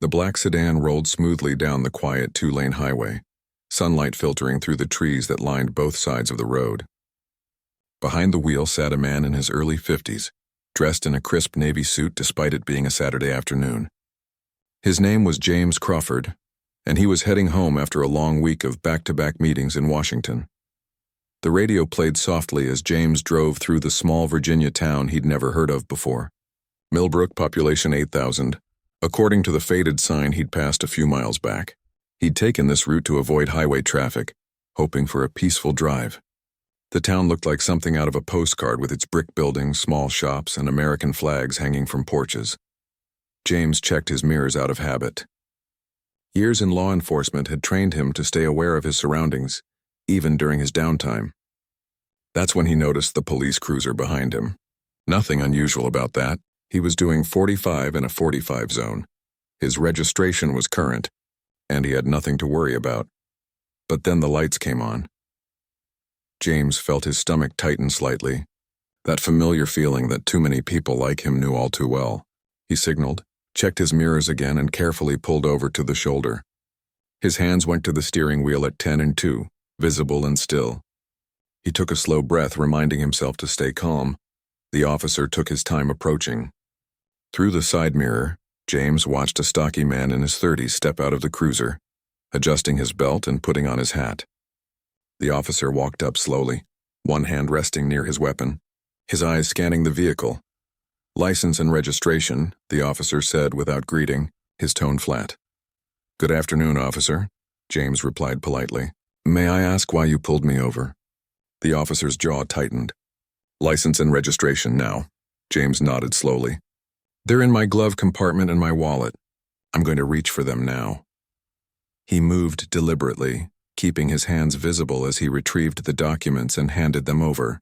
The black sedan rolled smoothly down the quiet two-lane highway, sunlight filtering through the trees that lined both sides of the road. Behind the wheel sat a man in his early 50s, dressed in a crisp navy suit despite it being a Saturday afternoon. His name was James Crawford, and he was heading home after a long week of back-to-back meetings in Washington. The radio played softly as James drove through the small Virginia town he'd never heard of before. Millbrook, population 8,000, according to the faded sign he'd passed a few miles back. He'd taken this route to avoid highway traffic, hoping for a peaceful drive. The town looked like something out of a postcard with its brick buildings, small shops, and American flags hanging from porches. James checked his mirrors out of habit. Years in law enforcement had trained him to stay aware of his surroundings, even during his downtime. That's when he noticed the police cruiser behind him. Nothing unusual about that. He was doing 45 in a 45 zone. His registration was current, and he had nothing to worry about. But then the lights came on. James felt his stomach tighten slightly, that familiar feeling that too many people like him knew all too well. He signaled, checked his mirrors again, and carefully pulled over to the shoulder. His hands went to the steering wheel at 10 and 2, visible and still. He took a slow breath, reminding himself to stay calm. The officer took his time approaching. Through the side mirror, James watched a stocky man in his 30s step out of the cruiser, adjusting his belt and putting on his hat. The officer walked up slowly, one hand resting near his weapon, his eyes scanning the vehicle. "License and registration," the officer said without greeting, his tone flat. "Good afternoon, officer," James replied politely. "May I ask why you pulled me over?" The officer's jaw tightened. "License and registration now," James nodded slowly. "They're in my glove compartment and my wallet. I'm going to reach for them now." He moved deliberately, keeping his hands visible as he retrieved the documents and handed them over.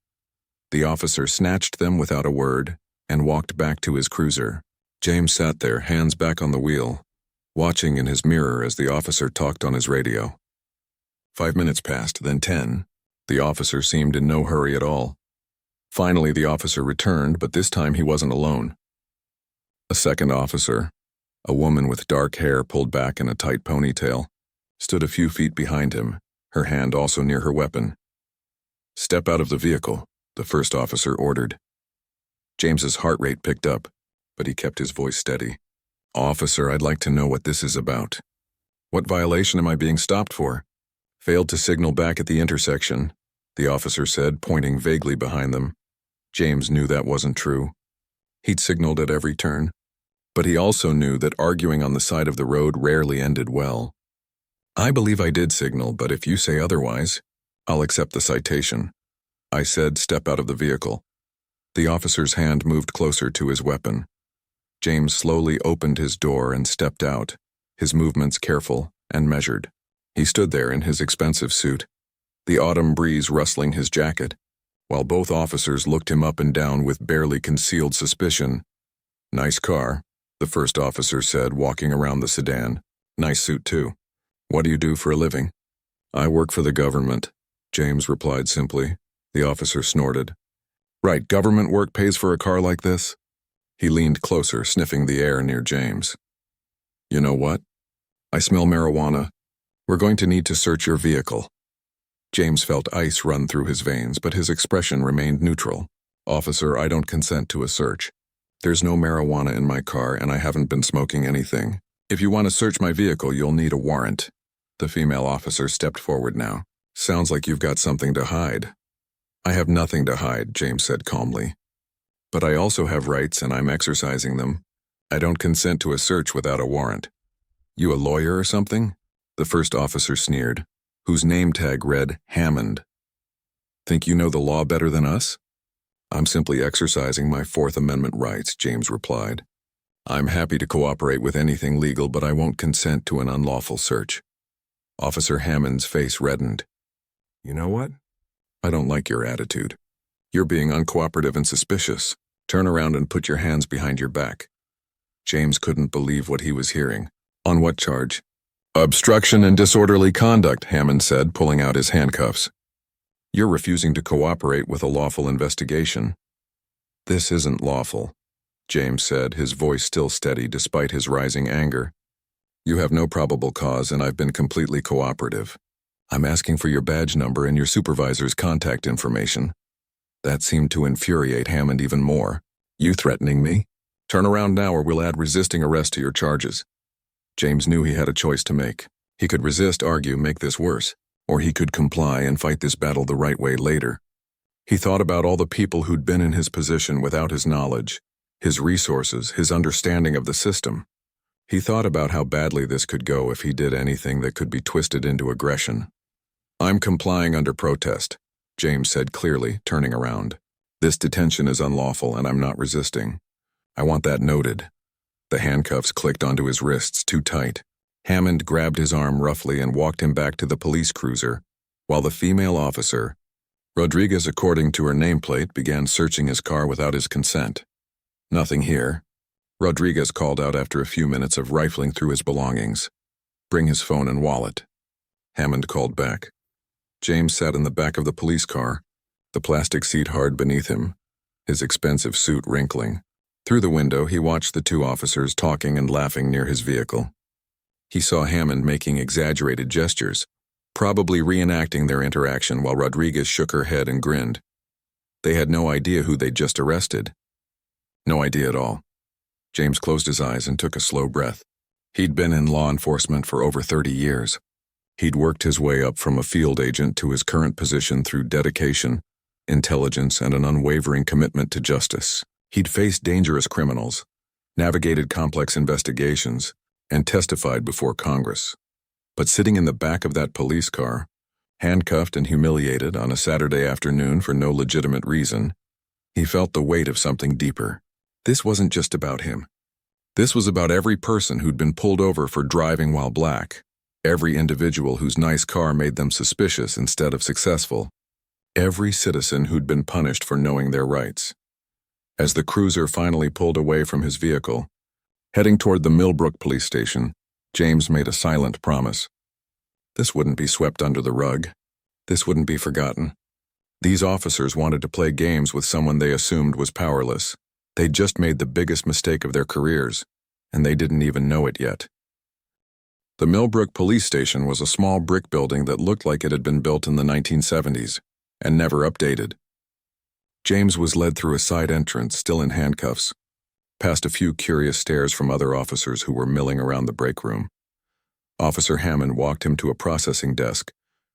The officer snatched them without a word and walked back to his cruiser. James sat there, hands back on the wheel, watching in his mirror as the officer talked on his radio. 5 minutes passed, then 10. The officer seemed in no hurry at all. Finally, the officer returned, but this time he wasn't alone. A second officer, a woman with dark hair pulled back in a tight ponytail, stood a few feet behind him, her hand also near her weapon. "Step out of the vehicle," the first officer ordered. James's heart rate picked up, but he kept his voice steady. "Officer, I'd like to know what this is about. What violation am I being stopped for?" "Failed to signal back at the intersection," the officer said, pointing vaguely behind them. James knew that wasn't true. He'd signaled at every turn, but he also knew that arguing on the side of the road rarely ended well. "I believe I did signal, but if you say otherwise, I'll accept the citation." I said, "Step out of the vehicle." The officer's hand moved closer to his weapon. James slowly opened his door and stepped out, his movements careful and measured. He stood there in his expensive suit, the autumn breeze rustling his jacket, while both officers looked him up and down with barely concealed suspicion. "Nice car," the first officer said, walking around the sedan. "Nice suit, too. What do you do for a living?" "I work for the government," James replied simply. The officer snorted. "Right, government work pays for a car like this?" He leaned closer, sniffing the air near James. "You know what? I smell marijuana. We're going to need to search your vehicle." James felt ice run through his veins, but his expression remained neutral. "Officer, I don't consent to a search. There's no marijuana in my car, and I haven't been smoking anything. If you want to search my vehicle, you'll need a warrant." The female officer stepped forward now. "Sounds like you've got something to hide." "I have nothing to hide," James said calmly. "But I also have rights, and I'm exercising them. I don't consent to a search without a warrant." "You a lawyer or something?" The first officer sneered, whose name tag read Hammond. "Think you know the law better than us?" "I'm simply exercising my Fourth Amendment rights," James replied. "I'm happy to cooperate with anything legal, but I won't consent to an unlawful search." Officer Hammond's face reddened. "You know what? I don't like your attitude. You're being uncooperative and suspicious. Turn around and put your hands behind your back." James couldn't believe what he was hearing. "On what charge?" "Obstruction and disorderly conduct," Hammond said, pulling out his handcuffs. "You're refusing to cooperate with a lawful investigation." "This isn't lawful," James said, his voice still steady despite his rising anger. You have no probable cause and I've been completely cooperative. I'm asking for your badge number and your supervisor's contact information. That seemed to infuriate Hammond even more. You threatening me? Turn around now or we'll add resisting arrest to your charges. James knew he had a choice to make. He could resist, argue, make this worse, or he could comply and fight this battle the right way later. He thought about all the people who'd been in his position without his knowledge, his resources, his understanding of the system. He thought about how badly this could go if he did anything that could be twisted into aggression. I'm complying under protest, James said clearly, turning around. This detention is unlawful and I'm not resisting. I want that noted. The handcuffs clicked onto his wrists too tight. Hammond grabbed his arm roughly and walked him back to the police cruiser, while the female officer, Rodriguez according to her nameplate, began searching his car without his consent. Nothing here, Rodriguez called out after a few minutes of rifling through his belongings. Bring his phone and wallet. Hammond called back. James sat in the back of the police car, the plastic seat hard beneath him, his expensive suit wrinkling. Through the window, he watched the two officers talking and laughing near his vehicle. He saw Hammond making exaggerated gestures, probably reenacting their interaction while Rodriguez shook her head and grinned. They had no idea who they'd just arrested. No idea at all. James closed his eyes and took a slow breath. He'd been in law enforcement for over 30 years. He'd worked his way up from a field agent to his current position through dedication, intelligence, and an unwavering commitment to justice. He'd faced dangerous criminals, navigated complex investigations, and testified before Congress. But sitting in the back of that police car, handcuffed and humiliated on a Saturday afternoon for no legitimate reason, he felt the weight of something deeper. This wasn't just about him. This was about every person who'd been pulled over for driving while black, every individual whose nice car made them suspicious instead of successful, every citizen who'd been punished for knowing their rights. As the cruiser finally pulled away from his vehicle, heading toward the Millbrook police station, James made a silent promise. This wouldn't be swept under the rug. This wouldn't be forgotten. These officers wanted to play games with someone they assumed was powerless. They'd just made the biggest mistake of their careers, and they didn't even know it yet. The Millbrook police station was a small brick building that looked like it had been built in the 1970s and never updated. James was led through a side entrance, still in handcuffs, past a few curious stares from other officers who were milling around the break room. Officer Hammond walked him to a processing desk,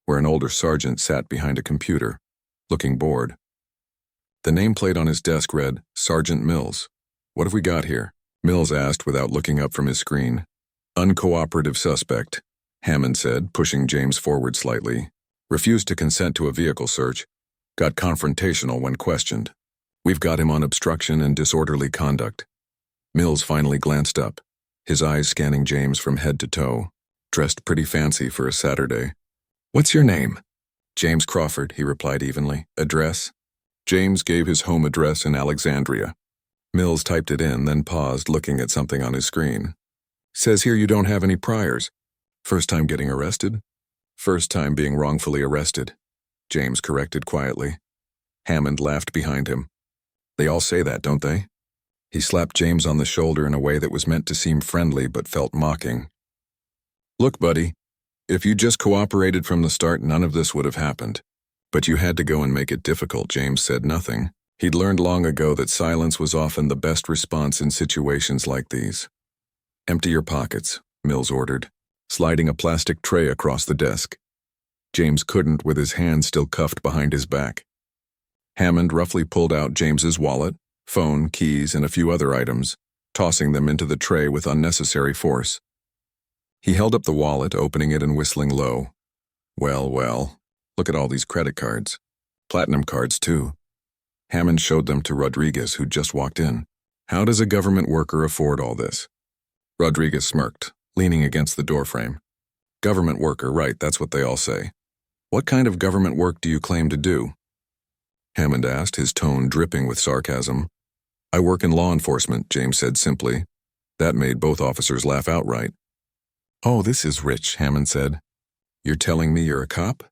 where an older sergeant sat behind a computer, looking bored. The nameplate on his desk read, Sergeant Mills. What have we got here? Mills asked without looking up from his screen. Uncooperative suspect, Hammond said, pushing James forward slightly. Refused to consent to a vehicle search. Got confrontational when questioned. We've got him on obstruction and disorderly conduct. Mills finally glanced up, his eyes scanning James from head to toe. Dressed pretty fancy for a Saturday. What's your name? James Crawford, he replied evenly. Address? James gave his home address in Alexandria. Mills typed it in, then paused, looking at something on his screen. Says here you don't have any priors. First time getting arrested? First time being wrongfully arrested, James corrected quietly. Hammond laughed behind him. They all say that, don't they? He slapped James on the shoulder in a way that was meant to seem friendly but felt mocking. Look, buddy, if you just cooperated from the start, none of this would have happened. But you had to go and make it difficult. James said nothing. He'd learned long ago that silence was often the best response in situations like these. Empty your pockets, Mills ordered, sliding a plastic tray across the desk. James couldn't, with his hands still cuffed behind his back. Hammond roughly pulled out James's wallet, phone, keys, and a few other items, tossing them into the tray with unnecessary force. He held up the wallet, opening it and whistling low. Well, look at all these credit cards. Platinum cards, too. Hammond showed them to Rodriguez, who'd just walked in. How does a government worker afford all this? Rodriguez smirked, leaning against the doorframe. Government worker, right, that's what they all say. What kind of government work do you claim to do? Hammond asked, his tone dripping with sarcasm. I work in law enforcement, James said simply. That made both officers laugh outright. Oh, this is rich, Hammond said. You're telling me you're a cop?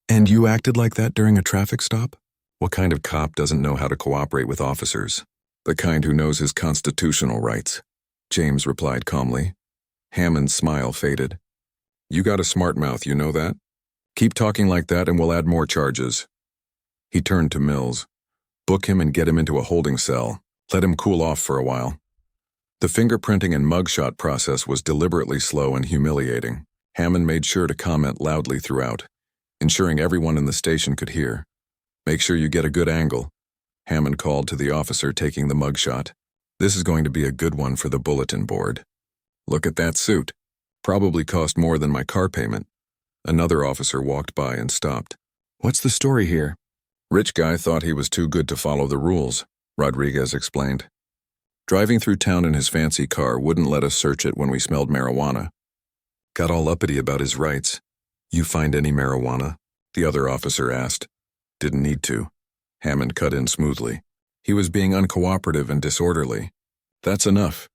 And you acted like that during a traffic stop? What kind of cop doesn't know how to cooperate with officers? The kind who knows his constitutional rights, James replied calmly. Hammond's smile faded. You got a smart mouth, you know that? Keep talking like that and we'll add more charges. He turned to Mills. Book him and get him into a holding cell. Let him cool off for a while. The fingerprinting and mugshot process was deliberately slow and humiliating. Hammond made sure to comment loudly throughout, ensuring everyone in the station could hear. Make sure you get a good angle, Hammond called to the officer taking the mugshot. This is going to be a good one for the bulletin board. Look at that suit. Probably cost more than my car payment. Another officer walked by and stopped. What's the story here? Rich guy thought he was too good to follow the rules, Rodriguez explained. Driving through town in his fancy car wouldn't let us search it when we smelled marijuana. Got all uppity about his rights. You find any marijuana? The other officer asked. Didn't need to. Hammond cut in smoothly. He was being uncooperative and disorderly. That's enough.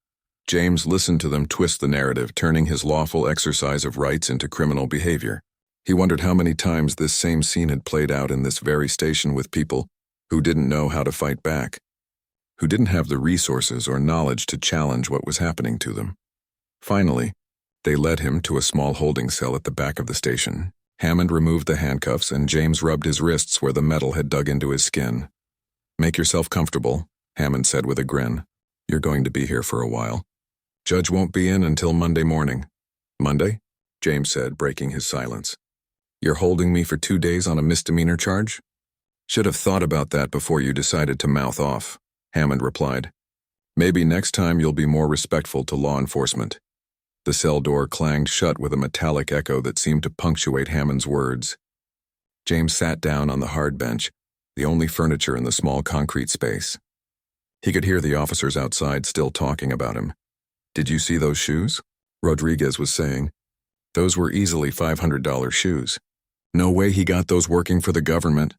James listened to them twist the narrative, turning his lawful exercise of rights into criminal behavior. He wondered how many times this same scene had played out in this very station with people who didn't know how to fight back, who didn't have the resources or knowledge to challenge what was happening to them. Finally, they led him to a small holding cell at the back of the station. Hammond removed the handcuffs and James rubbed his wrists where the metal had dug into his skin. Make yourself comfortable, Hammond said with a grin. You're going to be here for a while. Judge won't be in until Monday morning. Monday? James said, breaking his silence. You're holding me for 2 days on a misdemeanor charge? Should have thought about that before you decided to mouth off, Hammond replied. Maybe next time you'll be more respectful to law enforcement. The cell door clanged shut with a metallic echo that seemed to punctuate Hammond's words. James sat down on the hard bench, the only furniture in the small concrete space. He could hear the officers outside still talking about him. Did you see those shoes? Rodriguez was saying. Those were easily $500 shoes. No way he got those working for the government.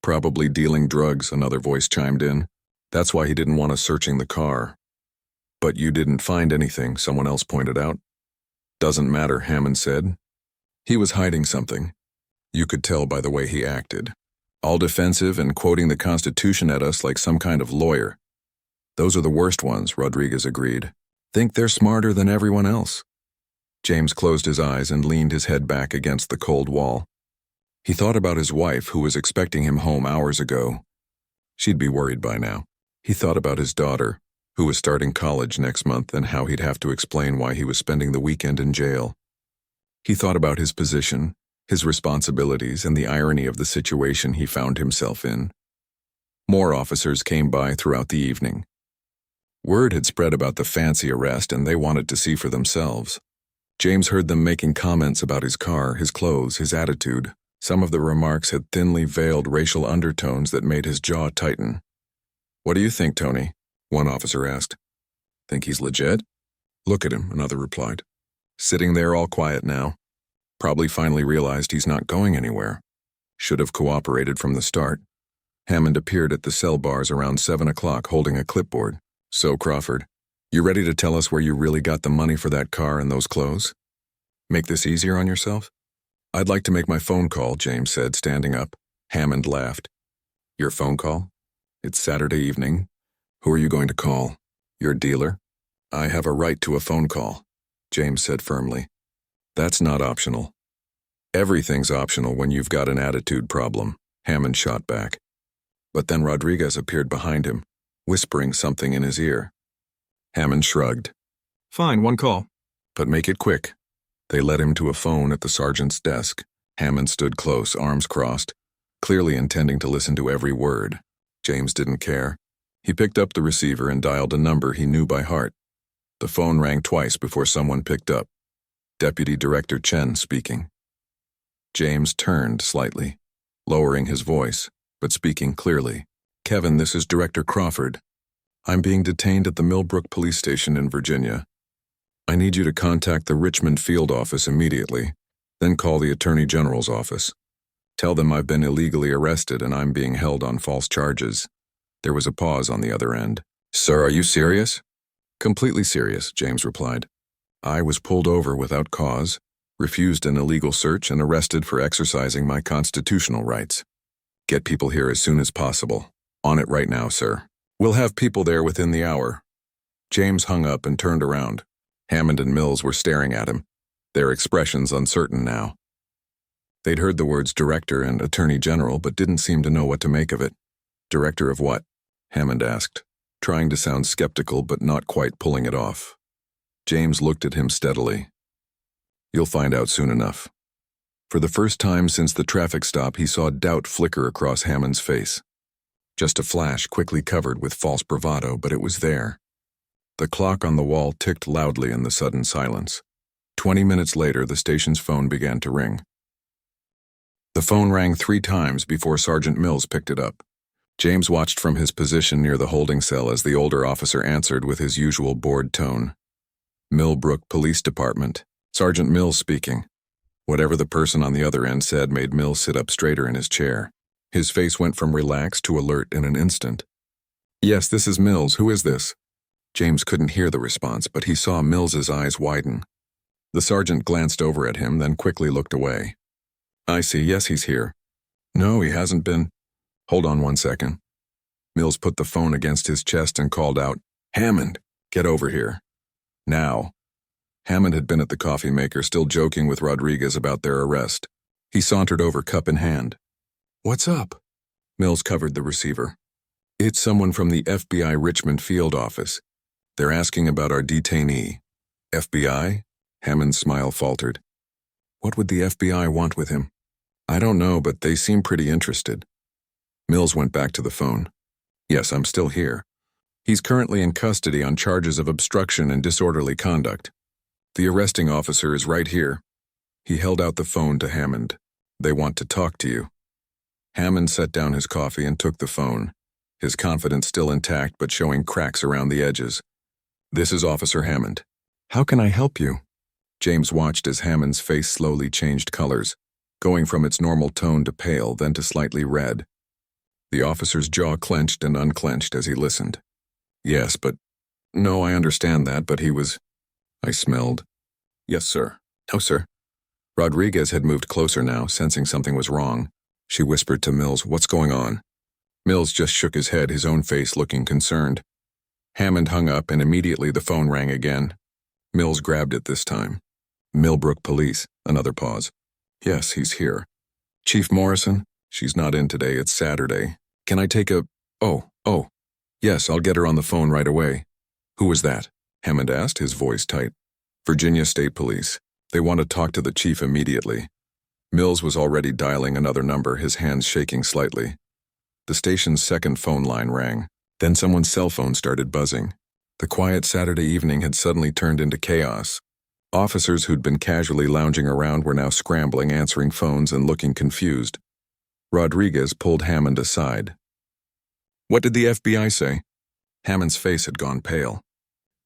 Probably dealing drugs, another voice chimed in. That's why he didn't want us searching the car. But you didn't find anything, someone else pointed out. Doesn't matter, Hammond said. He was hiding something. You could tell by the way he acted. All defensive and quoting the Constitution at us like some kind of lawyer. Those are the worst ones, Rodriguez agreed. Think they're smarter than everyone else. James closed his eyes and leaned his head back against the cold wall. He thought about his wife, who was expecting him home hours ago. She'd be worried by now. He thought about his daughter, who was starting college next month, and how he'd have to explain why he was spending the weekend in jail. He thought about his position, his responsibilities, and the irony of the situation he found himself in. More officers came by throughout the evening. Word had spread about the fancy arrest, and they wanted to see for themselves. James heard them making comments about his car, his clothes, his attitude. Some of the remarks had thinly veiled racial undertones that made his jaw tighten. What do you think, Tony? One officer asked. Think he's legit? Look at him, another replied. Sitting there all quiet now. Probably finally realized he's not going anywhere. Should have cooperated from the start. Hammond appeared at the cell bars around 7 o'clock holding a clipboard. So, Crawford, you ready to tell us where you really got the money for that car and those clothes? Make this easier on yourself? I'd like to make my phone call, James said, standing up. Hammond laughed. Your phone call? It's Saturday evening. Who are you going to call? Your dealer? I have a right to a phone call, James said firmly. That's not optional. Everything's optional when you've got an attitude problem, Hammond shot back. But then Rodriguez appeared behind him, whispering something in his ear. Hammond shrugged. Fine, one call. But make it quick. They led him to a phone at the sergeant's desk. Hammond stood close, arms crossed, clearly intending to listen to every word. James didn't care. He picked up the receiver and dialed a number he knew by heart. The phone rang twice before someone picked up. Deputy Director Chen speaking. James turned slightly, lowering his voice, but speaking clearly. Kevin, this is Director Crawford. I'm being detained at the Millbrook Police Station in Virginia. I need you to contact the Richmond Field Office immediately, then call the Attorney General's office. Tell them I've been illegally arrested and I'm being held on false charges. There was a pause on the other end. Sir, are you serious? Completely serious, James replied. I was pulled over without cause, refused an illegal search, and arrested for exercising my constitutional rights. Get people here as soon as possible. On it right now, sir. We'll have people there within the hour. James hung up and turned around. Hammond and Mills were staring at him, their expressions uncertain now. They'd heard the words director and attorney general, but didn't seem to know what to make of it. Director of what? Hammond asked, trying to sound skeptical but not quite pulling it off. James looked at him steadily. You'll find out soon enough. For the first time since the traffic stop, he saw doubt flicker across Hammond's face. Just a flash, quickly covered with false bravado, but it was there. The clock on the wall ticked loudly in the sudden silence. 20 minutes later, the station's phone began to ring. The phone rang 3 times before Sergeant Mills picked it up. James watched from his position near the holding cell as the older officer answered with his usual bored tone. Millbrook Police Department. Sergeant Mills speaking. Whatever the person on the other end said made Mills sit up straighter in his chair. His face went from relaxed to alert in an instant. Yes, this is Mills. Who is this? James couldn't hear the response, but he saw Mills's eyes widen. The sergeant glanced over at him, then quickly looked away. I see. Yes, he's here. No, he hasn't been. Hold on 1 second. Mills put the phone against his chest and called out, Hammond, get over here. Now. Hammond had been at the coffee maker, still joking with Rodriguez about their arrest. He sauntered over, cup in hand. What's up? Mills covered the receiver. It's someone from the FBI Richmond field office. They're asking about our detainee. FBI? Hammond's smile faltered. What would the FBI want with him? I don't know, but they seem pretty interested. Mills went back to the phone. Yes, I'm still here. He's currently in custody on charges of obstruction and disorderly conduct. The arresting officer is right here. He held out the phone to Hammond. They want to talk to you. Hammond set down his coffee and took the phone, his confidence still intact but showing cracks around the edges. This is Officer Hammond. How can I help you? James watched as Hammond's face slowly changed colors, going from its normal tone to pale, then to slightly red. The officer's jaw clenched and unclenched as he listened. Yes, but... No, I understand that, but he was... I smelled. Yes, sir. No, sir. Rodriguez had moved closer now, sensing something was wrong. She whispered to Mills, what's going on? Mills just shook his head, his own face looking concerned. Hammond hung up and immediately the phone rang again. Mills grabbed it this time. Millbrook Police. Another pause. Yes, he's here. Chief Morrison? She's not in today, it's Saturday. Can I take a... Oh. Yes, I'll get her on the phone right away. Who was that? Hammond asked, his voice tight. Virginia State Police. They want to talk to the chief immediately. Mills was already dialing another number, his hands shaking slightly. The station's second phone line rang. Then someone's cell phone started buzzing. The quiet Saturday evening had suddenly turned into chaos. Officers who'd been casually lounging around were now scrambling, answering phones and looking confused. Rodriguez pulled Hammond aside. What did the FBI say? Hammond's face had gone pale.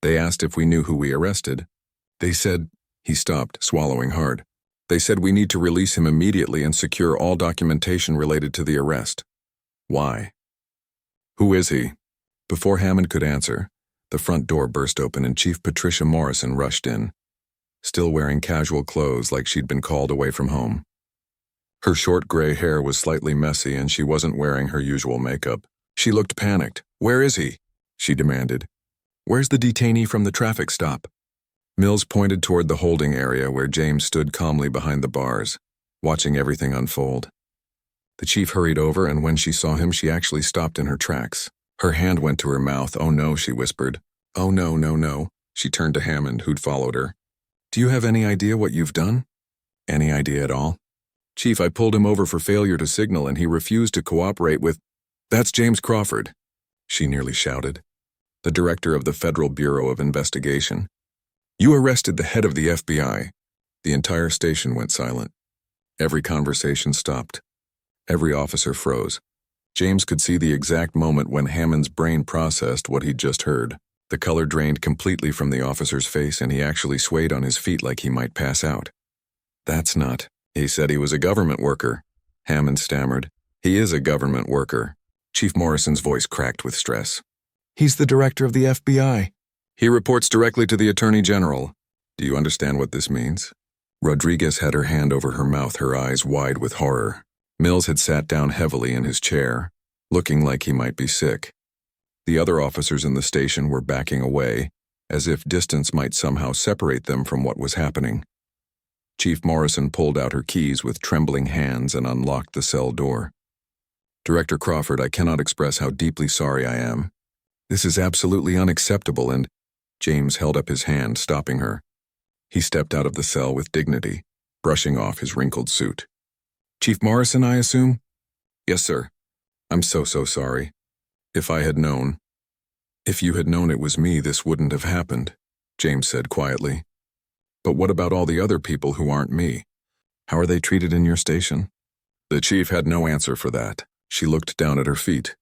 They asked if we knew who we arrested. They said... He stopped, swallowing hard. They said we need to release him immediately and secure all documentation related to the arrest. Why? Who is he? Before Hammond could answer, the front door burst open and Chief Patricia Morrison rushed in, still wearing casual clothes like she'd been called away from home. Her short gray hair was slightly messy and she wasn't wearing her usual makeup. She looked panicked. Where is he? She demanded. Where's the detainee from the traffic stop? Mills pointed toward the holding area where James stood calmly behind the bars, watching everything unfold. The chief hurried over, and when she saw him, she actually stopped in her tracks. Her hand went to her mouth. Oh no, she whispered. Oh no. She turned to Hammond, who'd followed her. Do you have any idea what you've done? Any idea at all? Chief, I pulled him over for failure to signal and he refused to cooperate with... That's James Crawford, she nearly shouted. The director of the Federal Bureau of Investigation. You arrested the head of the FBI. The entire station went silent. Every conversation stopped. Every officer froze. James could see the exact moment when Hammond's brain processed what he'd just heard. The color drained completely from the officer's face and he actually swayed on his feet like he might pass out. That's not... He said he was a government worker. Hammond stammered. He is a government worker. Chief Morrison's voice cracked with stress. He's the director of the FBI. He reports directly to the Attorney General. Do you understand what this means? Rodriguez had her hand over her mouth, her eyes wide with horror. Mills had sat down heavily in his chair, looking like he might be sick. The other officers in the station were backing away, as if distance might somehow separate them from what was happening. Chief Morrison pulled out her keys with trembling hands and unlocked the cell door. "Director Crawford, I cannot express how deeply sorry I am. This is absolutely unacceptable," and James held up his hand, stopping her. He stepped out of the cell with dignity, brushing off his wrinkled suit. "Chief Morrison, I assume?" "Yes, sir. I'm so sorry. If I had known." "If you had known it was me, this wouldn't have happened," James said quietly. "But what about all the other people who aren't me? How are they treated in your station?" The chief had no answer for that. She looked down at her feet.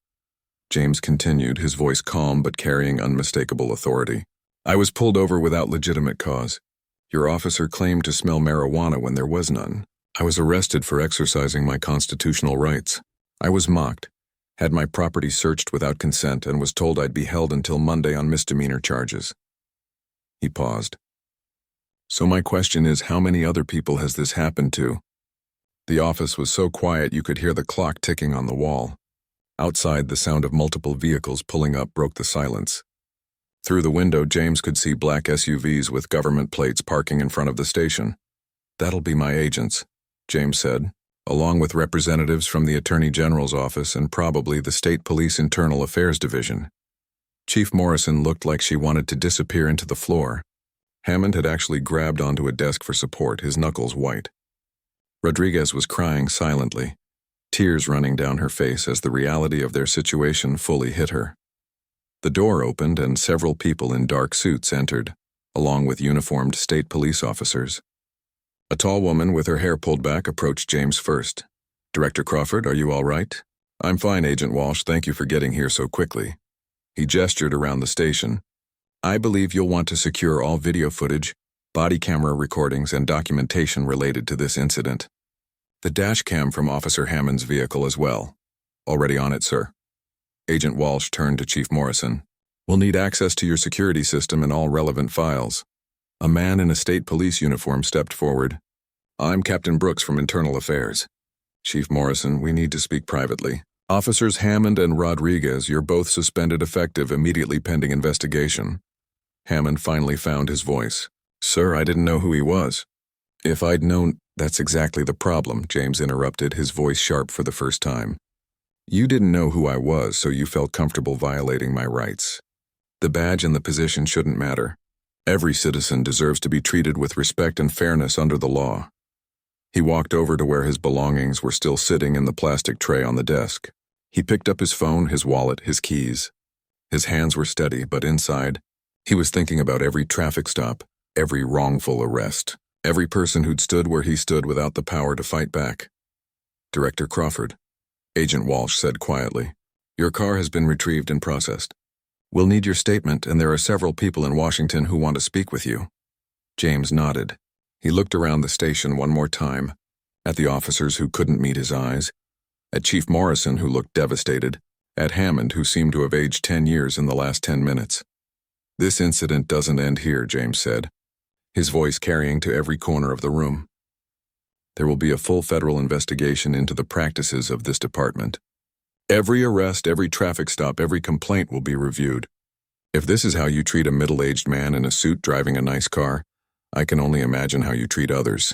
James continued, his voice calm but carrying unmistakable authority. "I was pulled over without legitimate cause. Your officer claimed to smell marijuana when there was none. I was arrested for exercising my constitutional rights. I was mocked, had my property searched without consent, and was told I'd be held until Monday on misdemeanor charges." He paused. "So my question is, how many other people has this happened to?" The office was so quiet you could hear the clock ticking on the wall. Outside, the sound of multiple vehicles pulling up broke the silence. Through the window, James could see black SUVs with government plates parking in front of the station. "That'll be my agents," James said, "along with representatives from the Attorney General's office and probably the State Police Internal Affairs Division." Chief Morrison looked like she wanted to disappear into the floor. Hammond had actually grabbed onto a desk for support, his knuckles white. Rodriguez was crying silently, tears running down her face as the reality of their situation fully hit her. The door opened and several people in dark suits entered, along with uniformed state police officers. A tall woman with her hair pulled back approached James first. "Director Crawford, are you all right?" "I'm fine, Agent Walsh. Thank you for getting here so quickly." He gestured around the station. "I believe you'll want to secure all video footage, body camera recordings, and documentation related to this incident. The dash cam from Officer Hammond's vehicle as well." "Already on it, sir." Agent Walsh turned to Chief Morrison. "We'll need access to your security system and all relevant files." A man in a state police uniform stepped forward. "I'm Captain Brooks from Internal Affairs." "Chief Morrison, we need to speak privately. Officers Hammond and Rodriguez, you're both suspended effective immediately pending investigation." Hammond finally found his voice. "Sir, I didn't know who he was." "If I'd known—" "That's exactly the problem," James interrupted, his voice sharp for the first time. "You didn't know who I was, so you felt comfortable violating my rights. The badge and the position shouldn't matter. Every citizen deserves to be treated with respect and fairness under the law." He walked over to where his belongings were still sitting in the plastic tray on the desk. He picked up his phone, his wallet, his keys. His hands were steady, but inside, he was thinking about every traffic stop, every wrongful arrest, every person who'd stood where he stood without the power to fight back. "Director Crawford," Agent Walsh said quietly, "your car has been retrieved and processed. We'll need your statement, and there are several people in Washington who want to speak with you." James nodded. He looked around the station one more time, at the officers who couldn't meet his eyes, at Chief Morrison, who looked devastated, at Hammond, who seemed to have aged 10 years in the last 10 minutes. "This incident doesn't end here," James said, his voice carrying to every corner of the room. "There will be a full federal investigation into the practices of this department. Every arrest, every traffic stop, every complaint will be reviewed. If this is how you treat a middle-aged man in a suit driving a nice car, I can only imagine how you treat others."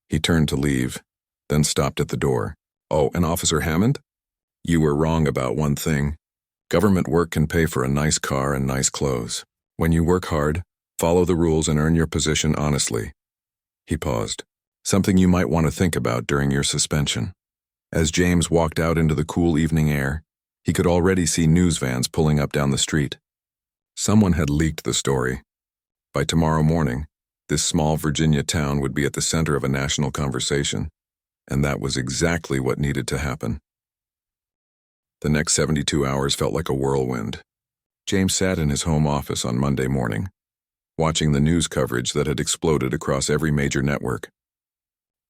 He turned to leave, then stopped at the door. "Oh, and Officer Hammond? You were wrong about one thing. Government work can pay for a nice car and nice clothes. When you work hard, follow the rules, and earn your position honestly." He paused. "Something you might want to think about during your suspension." As James walked out into the cool evening air, he could already see news vans pulling up down the street. Someone had leaked the story. By tomorrow morning, this small Virginia town would be at the center of a national conversation, and that was exactly what needed to happen. The next 72 hours felt like a whirlwind. James sat in his home office on Monday morning, watching the news coverage that had exploded across every major network.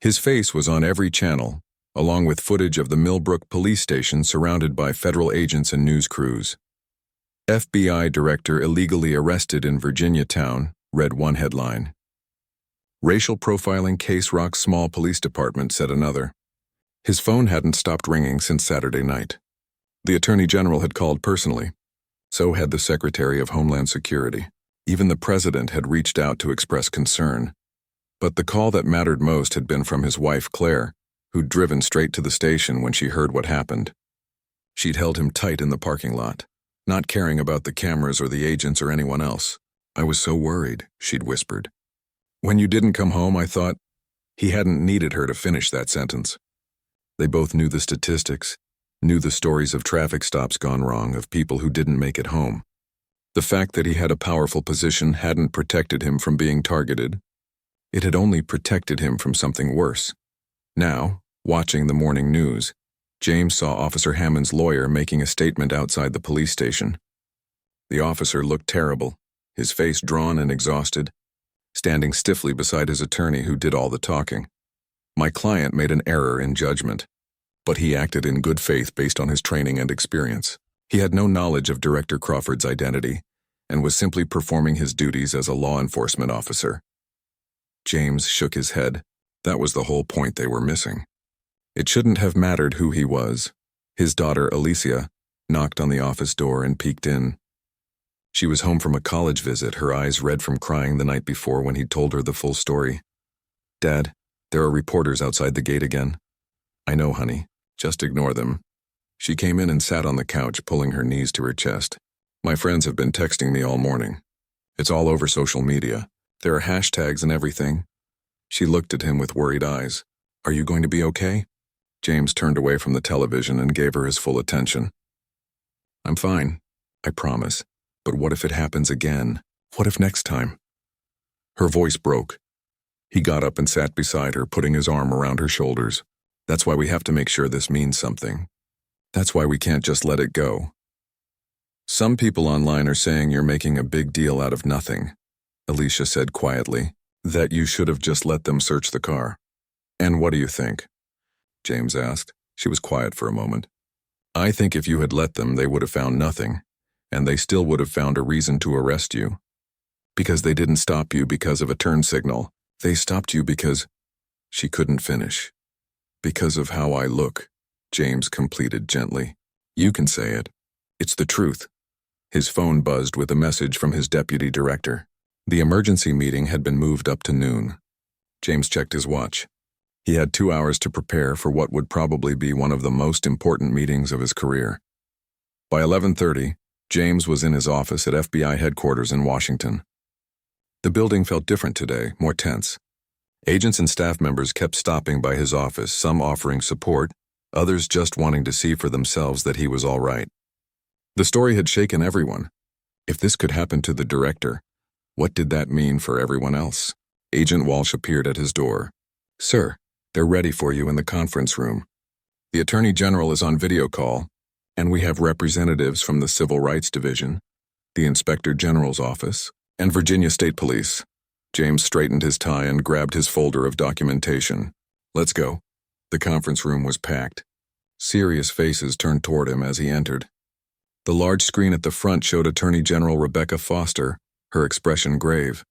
His face was on every channel, along with footage of the Millbrook police station surrounded by federal agents and news crews. "FBI director illegally arrested in Virginia town," read one headline. "Racial profiling case rocks small police department," said another. His phone hadn't stopped ringing since Saturday night. The Attorney General had called personally. So had the Secretary of Homeland Security. Even the president had reached out to express concern. But the call that mattered most had been from his wife, Claire, who'd driven straight to the station when she heard what happened. She'd held him tight in the parking lot, not caring about the cameras or the agents or anyone else. "I was so worried," she'd whispered. "When you didn't come home, I thought..." He hadn't needed her to finish that sentence. They both knew the statistics, knew the stories of traffic stops gone wrong, of people who didn't make it home. The fact that he had a powerful position hadn't protected him from being targeted. It had only protected him from something worse. Now, watching the morning news, James saw Officer Hammond's lawyer making a statement outside the police station. The officer looked terrible, his face drawn and exhausted, standing stiffly beside his attorney who did all the talking. "My client made an error in judgment, but he acted in good faith based on his training and experience. He had no knowledge of Director Crawford's identity and was simply performing his duties as a law enforcement officer." James shook his head. That was the whole point they were missing. It shouldn't have mattered who he was. His daughter, Alicia, knocked on the office door and peeked in. She was home from a college visit, her eyes red from crying the night before when he'd told her the full story. "Dad, there are reporters outside the gate again." "I know, honey. Just ignore them." She came in and sat on the couch, pulling her knees to her chest. "My friends have been texting me all morning. It's all over social media. There are hashtags and everything." She looked at him with worried eyes. "Are you going to be okay?" James turned away from the television and gave her his full attention. "I'm fine, I promise. But what if it happens again? What if next time?" Her voice broke. He got up and sat beside her, putting his arm around her shoulders. "That's why we have to make sure this means something. That's why we can't just let it go. Some people online are saying you're making a big deal out of nothing," Alicia said quietly, "that you should have just let them search the car." "And what do you think?" James asked. She was quiet for a moment. "I think if you had let them, they would have found nothing, and they still would have found a reason to arrest you. Because they didn't stop you because of a turn signal. They stopped you because..." She couldn't finish. "Because of how I look," James completed gently. "You can say it. It's the truth." His phone buzzed with a message from his deputy director. The emergency meeting had been moved up to noon. James checked his watch. He had 2 hours to prepare for what would probably be one of the most important meetings of his career. By 11:30, James was in his office at FBI headquarters in Washington. The building felt different today, more tense. Agents and staff members kept stopping by his office, some offering support, others just wanting to see for themselves that he was all right. The story had shaken everyone. If this could happen to the director, what did that mean for everyone else? Agent Walsh appeared at his door. "Sir, they're ready for you in the conference room. The Attorney General is on video call, and we have representatives from the Civil Rights Division, the Inspector General's office, and Virginia State Police." James straightened his tie and grabbed his folder of documentation. "Let's go." The conference room was packed. Serious faces turned toward him as he entered. The large screen at the front showed Attorney General Rebecca Foster, her expression grave.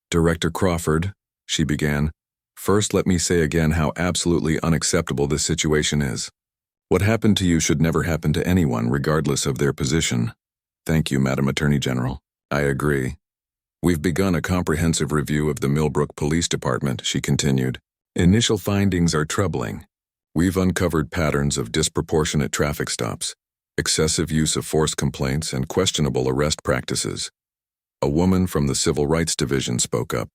"Director Crawford," she began, "first let me say again how absolutely unacceptable this situation is. What happened to you should never happen to anyone, regardless of their position." "Thank you, Madam Attorney General. I agree. We've begun a comprehensive review of the Millbrook Police Department," she continued. "Initial findings are troubling. We've uncovered patterns of disproportionate traffic stops, excessive use of force complaints, and questionable arrest practices." A woman from the Civil Rights Division spoke up.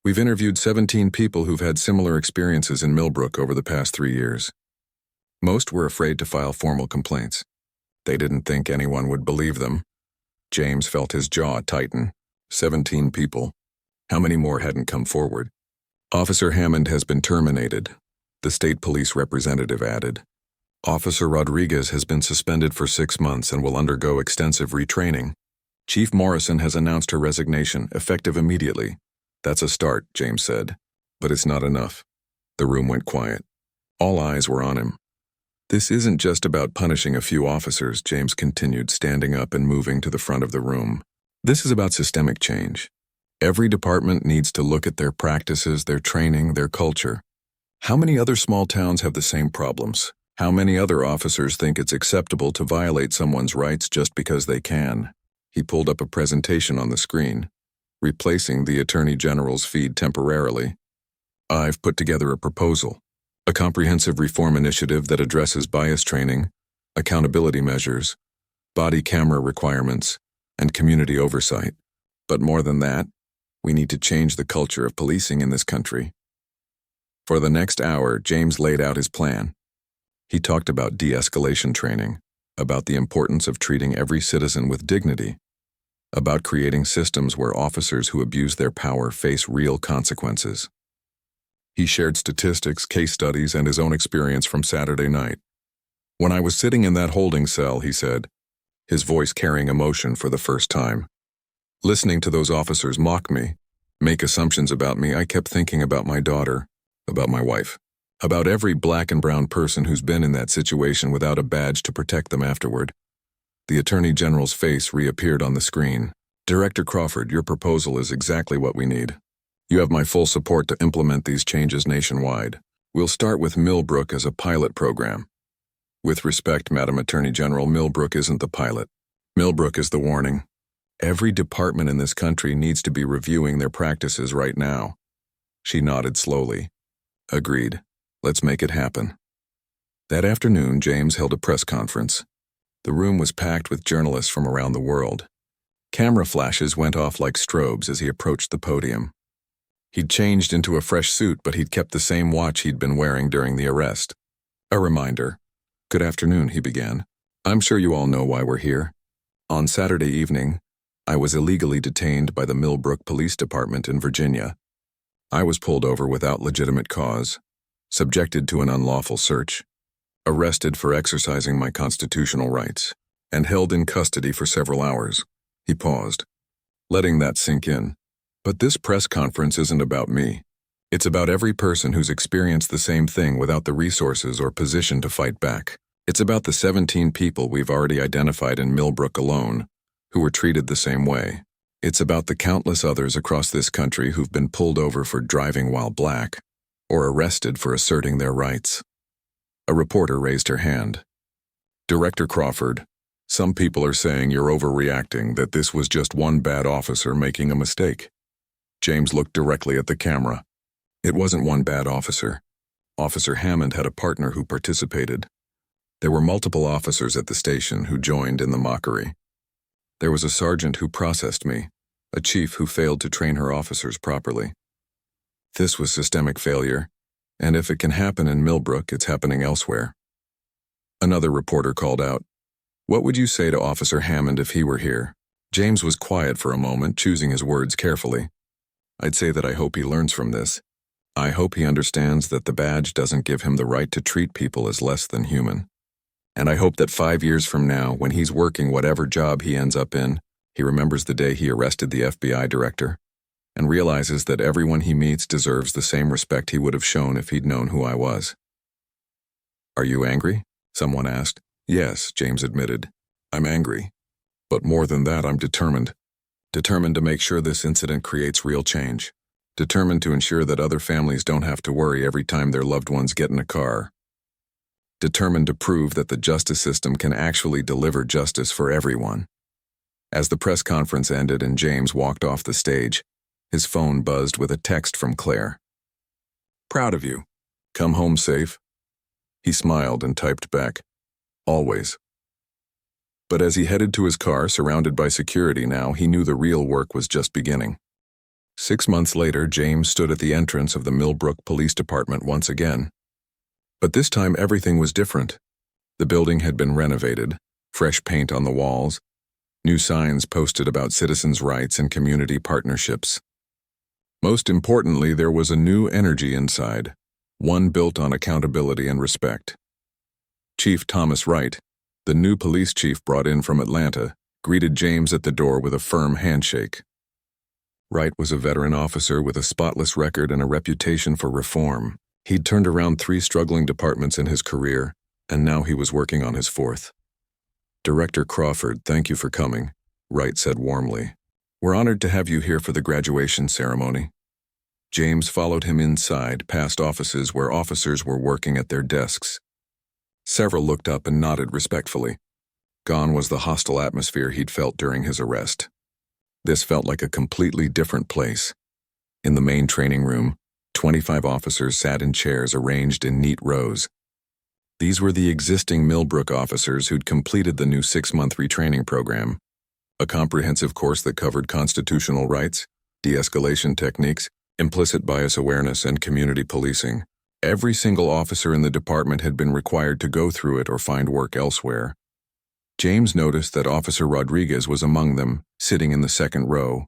"We've interviewed 17 people who've had similar experiences in Millbrook over the past 3 years. Most were afraid to file formal complaints. They didn't think anyone would believe them." James felt his jaw tighten. 17 people. How many more hadn't come forward? "Officer Hammond has been terminated," the state police representative added. "Officer Rodriguez has been suspended for 6 months and will undergo extensive retraining. Chief Morrison has announced her resignation, effective immediately." "That's a start," James said. "But it's not enough." The room went quiet. All eyes were on him. "This isn't just about punishing a few officers," James continued, standing up and moving to the front of the room. "This is about systemic change. Every department needs to look at their practices, their training, their culture. How many other small towns have the same problems? How many other officers think it's acceptable to violate someone's rights just because they can?" He pulled up a presentation on the screen. replacing the Attorney General's feed temporarily. I've put together a proposal, a comprehensive reform initiative that addresses bias training, accountability measures, body camera requirements, and community oversight. But more than that, we need to change the culture of policing in this country. For the next hour, James laid out his plan. He talked about de-escalation training, about the importance of treating every citizen with dignity, about creating systems where officers who abuse their power face real consequences. He shared statistics, case studies, and his own experience from Saturday night. When I was sitting in that holding cell, he said, his voice carrying emotion for the first time. Listening to those officers mock me, make assumptions about me, I kept thinking about my daughter, about my wife, about every black and brown person who's been in that situation without a badge to protect them afterward. The Attorney General's face reappeared on the screen. Director Crawford, your proposal is exactly what we need. You have my full support to implement these changes nationwide. We'll start with Millbrook as a pilot program. With respect, Madam Attorney General, Millbrook isn't the pilot. Millbrook is the warning. Every department in this country needs to be reviewing their practices right now. She nodded slowly. Agreed. Let's make it happen. That afternoon, James held a press conference. The room was packed with journalists from around the world. Camera flashes went off like strobes as he approached the podium. He'd changed into a fresh suit, but he'd kept the same watch he'd been wearing during the arrest. A reminder. Good afternoon, he began. I'm sure you all know why we're here. On Saturday evening, I was illegally detained by the Millbrook Police Department in Virginia. I was pulled over without legitimate cause, subjected to an unlawful search, arrested for exercising my constitutional rights, and held in custody for several hours. He paused, letting that sink in. But this press conference isn't about me. It's about every person who's experienced the same thing without the resources or position to fight back. It's about the 17 people we've already identified in Millbrook alone, who were treated the same way. It's about the countless others across this country who've been pulled over for driving while black, or arrested for asserting their rights. A reporter raised her hand. Director Crawford, some people are saying you're overreacting, that this was just one bad officer making a mistake. James looked directly at the camera. It wasn't one bad officer. Officer Hammond had a partner who participated. There were multiple officers at the station who joined in the mockery. There was a sergeant who processed me, a chief who failed to train her officers properly. This was systemic failure, and if it can happen in Millbrook, it's happening elsewhere. Another reporter called out, "What would you say to Officer Hammond if he were here?" James was quiet for a moment, choosing his words carefully. I'd say that I hope he learns from this. I hope he understands that the badge doesn't give him the right to treat people as less than human. And I hope that 5 years from now, when he's working whatever job he ends up in, he remembers the day he arrested the FBI director and realizes that everyone he meets deserves the same respect he would have shown if he'd known who I was. Are you angry? Someone asked. Yes, James admitted. I'm angry. But more than that, I'm determined. Determined to make sure this incident creates real change. Determined to ensure that other families don't have to worry every time their loved ones get in a car. Determined to prove that the justice system can actually deliver justice for everyone. As the press conference ended and James walked off the stage, his phone buzzed with a text from Claire. Proud of you. Come home safe. He smiled and typed back, always. But as he headed to his car, surrounded by security now, he knew the real work was just beginning. 6 months later, James stood at the entrance of the Millbrook Police Department once again. But this time everything was different. The building had been renovated, fresh paint on the walls, new signs posted about citizens' rights and community partnerships. Most importantly, there was a new energy inside, one built on accountability and respect. Chief Thomas Wright, the new police chief brought in from Atlanta, greeted James at the door with a firm handshake. Wright was a veteran officer with a spotless record and a reputation for reform. He'd turned around 3 struggling departments in his career, and now he was working on his 4th. Director Crawford, thank you for coming, Wright said warmly. We're honored to have you here for the graduation ceremony. James followed him inside, past offices where officers were working at their desks. Several looked up and nodded respectfully. Gone was the hostile atmosphere he'd felt during his arrest. This felt like a completely different place. In the main training room, 25 officers sat in chairs arranged in neat rows. These were the existing Millbrook officers who'd completed the new 6-month retraining program, a comprehensive course that covered constitutional rights, de-escalation techniques, implicit bias awareness, and community policing. Every single officer in the department had been required to go through it or find work elsewhere. James noticed that Officer Rodriguez was among them, sitting in the second row.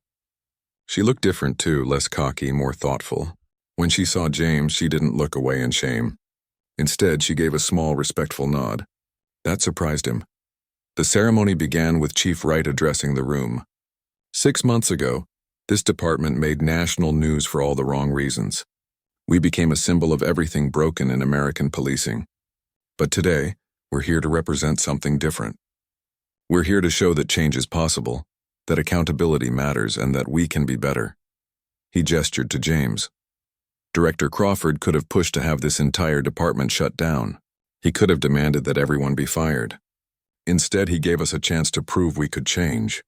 She looked different too, less cocky, more thoughtful. When she saw James, she didn't look away in shame. Instead, she gave a small, respectful nod. That surprised him. The ceremony began with Chief Wright addressing the room. 6 months ago, this department made national news for all the wrong reasons. We became a symbol of everything broken in American policing. But today, we're here to represent something different. We're here to show that change is possible, that accountability matters, and that we can be better. He gestured to James. Director Crawford could have pushed to have this entire department shut down. He could have demanded that everyone be fired. Instead, he gave us a chance to prove we could change.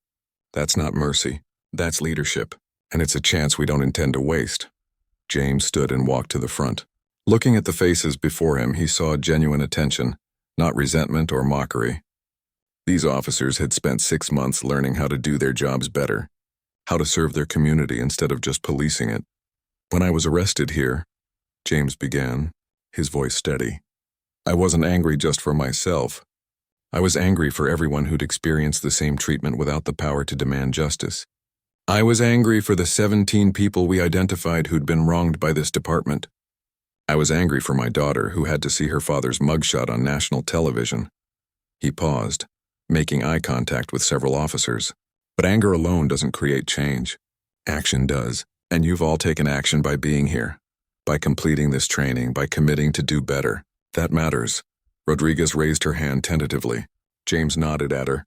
That's not mercy. That's leadership. And it's a chance we don't intend to waste. James stood and walked to the front. Looking at the faces before him, he saw genuine attention, not resentment or mockery. These officers had spent 6 months learning how to do their jobs better, how to serve their community instead of just policing it. When I was arrested here, James began, his voice steady, I wasn't angry just for myself. I was angry for everyone who'd experienced the same treatment without the power to demand justice. I was angry for the 17 people we identified who'd been wronged by this department. I was angry for my daughter who had to see her father's mugshot on national television. He paused, making eye contact with several officers. But anger alone doesn't create change. Action does, and you've all taken action by being here, by completing this training, by committing to do better. That matters. Rodriguez raised her hand tentatively. James nodded at her.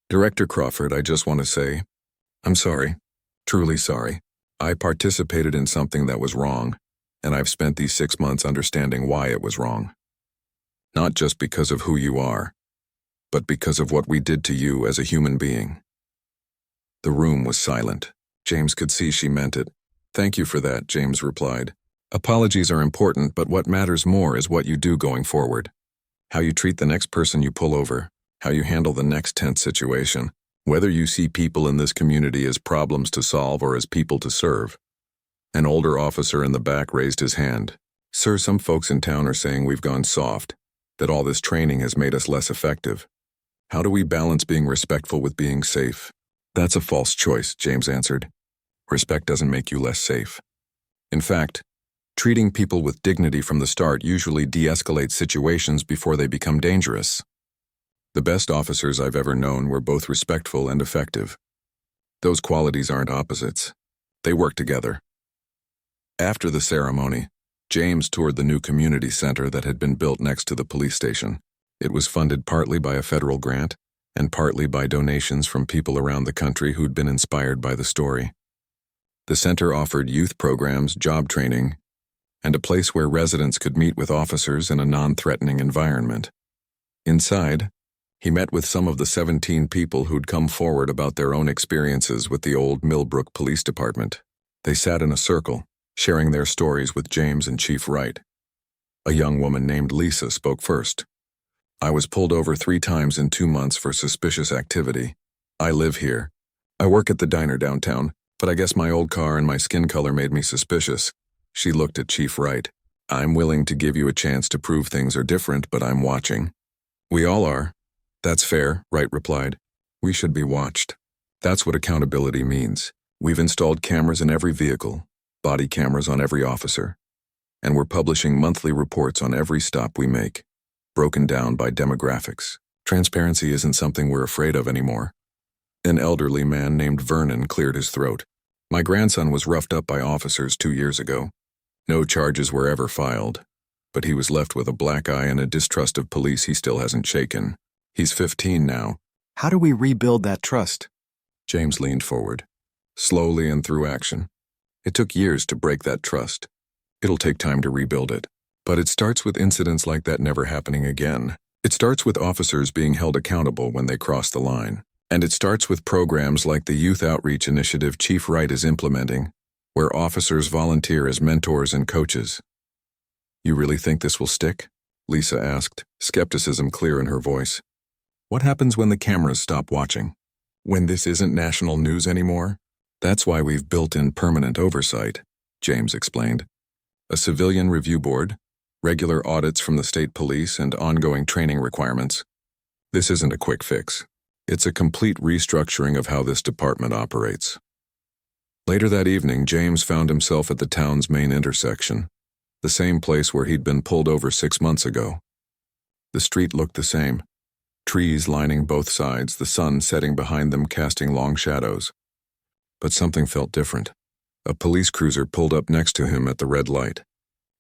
Director Crawford, I just want to say, I'm sorry, truly sorry. I participated in something that was wrong, and I've spent these 6 months understanding why it was wrong. Not just because of who you are, but because of what we did to you as a human being. The room was silent. James could see she meant it. Thank you for that, James replied. Apologies are important, but what matters more is what you do going forward. How you treat the next person you pull over, how you handle the next tense situation, whether you see people in this community as problems to solve or as people to serve. An older officer in the back raised his hand. Sir, some folks in town are saying we've gone soft, that all this training has made us less effective. How do we balance being respectful with being safe? That's a false choice, James answered. Respect doesn't make you less safe. In fact, treating people with dignity from the start usually de-escalates situations before they become dangerous. The best officers I've ever known were both respectful and effective. Those qualities aren't opposites. They work together. After the ceremony, James toured the new community center that had been built next to the police station. It was funded partly by a federal grant and partly by donations from people around the country who'd been inspired by the story. The center offered youth programs, job training, and a place where residents could meet with officers in a non-threatening environment. Inside, he met with some of the 17 people who'd come forward about their own experiences with the old Millbrook Police Department. They sat in a circle, sharing their stories with James and Chief Wright. A young woman named Lisa spoke first. I was pulled over 3 times in 2 months for suspicious activity. I live here. I work at the diner downtown, but I guess my old car and my skin color made me suspicious. She looked at Chief Wright. I'm willing to give you a chance to prove things are different, but I'm watching. We all are. That's fair, Wright replied. We should be watched. That's what accountability means. We've installed cameras in every vehicle, body cameras on every officer, and we're publishing monthly reports on every stop we make, broken down by demographics. Transparency isn't something we're afraid of anymore. An elderly man named Vernon cleared his throat. My grandson was roughed up by officers 2 years ago. No charges were ever filed, but he was left with a black eye and a distrust of police he still hasn't shaken. He's 15 now. How do we rebuild that trust? James leaned forward, slowly and through action. It took years to break that trust. It'll take time to rebuild it. But it starts with incidents like that never happening again. It starts with officers being held accountable when they cross the line. And it starts with programs like the Youth Outreach Initiative Chief Wright is implementing, where officers volunteer as mentors and coaches. You really think this will stick? Lisa asked, skepticism clear in her voice. What happens when the cameras stop watching? When this isn't national news anymore? That's why we've built in permanent oversight, James explained. A civilian review board, regular audits from the state police, and ongoing training requirements. This isn't a quick fix. It's a complete restructuring of how this department operates. Later that evening, James found himself at the town's main intersection, the same place where he'd been pulled over 6 months ago. The street looked the same. Trees lining both sides, the sun setting behind them casting long shadows. But something felt different. A police cruiser pulled up next to him at the red light.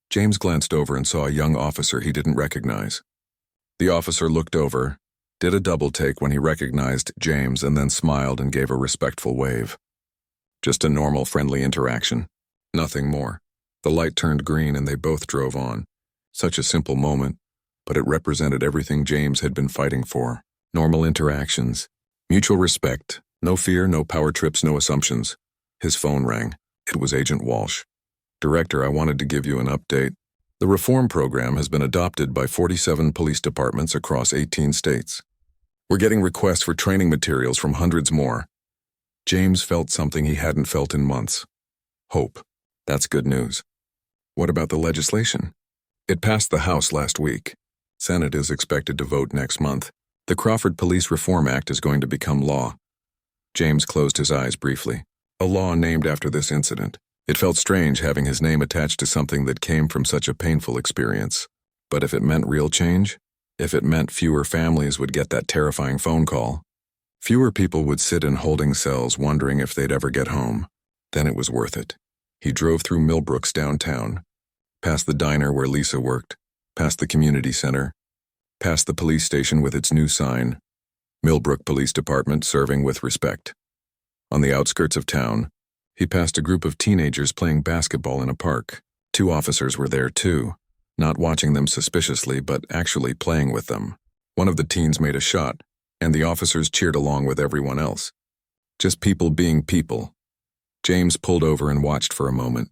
James glanced over and saw a young officer he didn't recognize. The officer looked over, did a double take when he recognized James, and then smiled and gave a respectful wave. Just a normal, friendly interaction. Nothing more. The light turned green and they both drove on. Such a simple moment, but it represented everything James had been fighting for. Normal interactions, mutual respect, no fear, no power trips, no assumptions. His phone rang. It was Agent Walsh. Director, I wanted to give you an update. The reform program has been adopted by 47 police departments across 18 states. We're getting requests for training materials from hundreds more. James felt something he hadn't felt in months. Hope. That's good news. What about the legislation? It passed the House last week. Senate is expected to vote next month. The Crawford Police Reform Act is going to become law. James closed his eyes briefly. A law named after this incident. It felt strange having his name attached to something that came from such a painful experience. But if it meant real change, if it meant fewer families would get that terrifying phone call, fewer people would sit in holding cells wondering if they'd ever get home, then it was worth it. He drove through Millbrook's downtown, past the diner where Lisa worked, past the community center, past the police station with its new sign, Millbrook Police Department serving with respect. On the outskirts of town, he passed a group of teenagers playing basketball in a park. 2 officers were there too, not watching them suspiciously but actually playing with them. One of the teens made a shot, and the officers cheered along with everyone else. Just people being people. James pulled over and watched for a moment.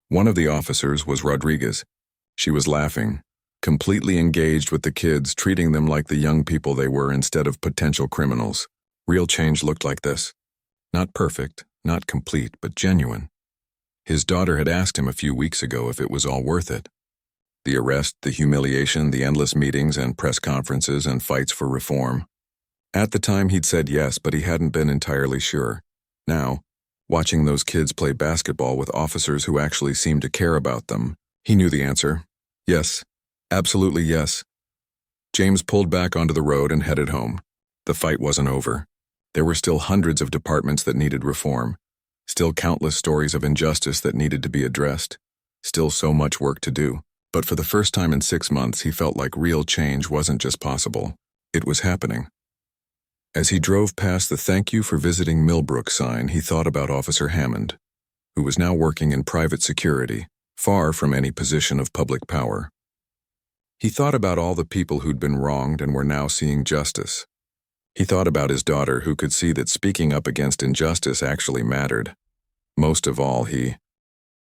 One of the officers was Rodriguez. She was laughing, completely engaged with the kids, treating them like the young people they were instead of potential criminals. Real change looked like this. Not perfect, not complete, but genuine. His daughter had asked him a few weeks ago if it was all worth it. The arrest, the humiliation, the endless meetings and press conferences and fights for reform. At the time he'd said yes, but he hadn't been entirely sure. Now, watching those kids play basketball with officers who actually seemed to care about them, he knew the answer. Yes, absolutely yes. James pulled back onto the road and headed home. The fight wasn't over. There were still hundreds of departments that needed reform, still countless stories of injustice that needed to be addressed, still so much work to do. But for the first time in 6 months, he felt like real change wasn't just possible, it was happening. As he drove past the "Thank you for visiting Millbrook" sign, he thought about Officer Hammond, who was now working in private security, far from any position of public power. He thought about all the people who'd been wronged and were now seeing justice. He thought about his daughter, who could see that speaking up against injustice actually mattered. Most of all, he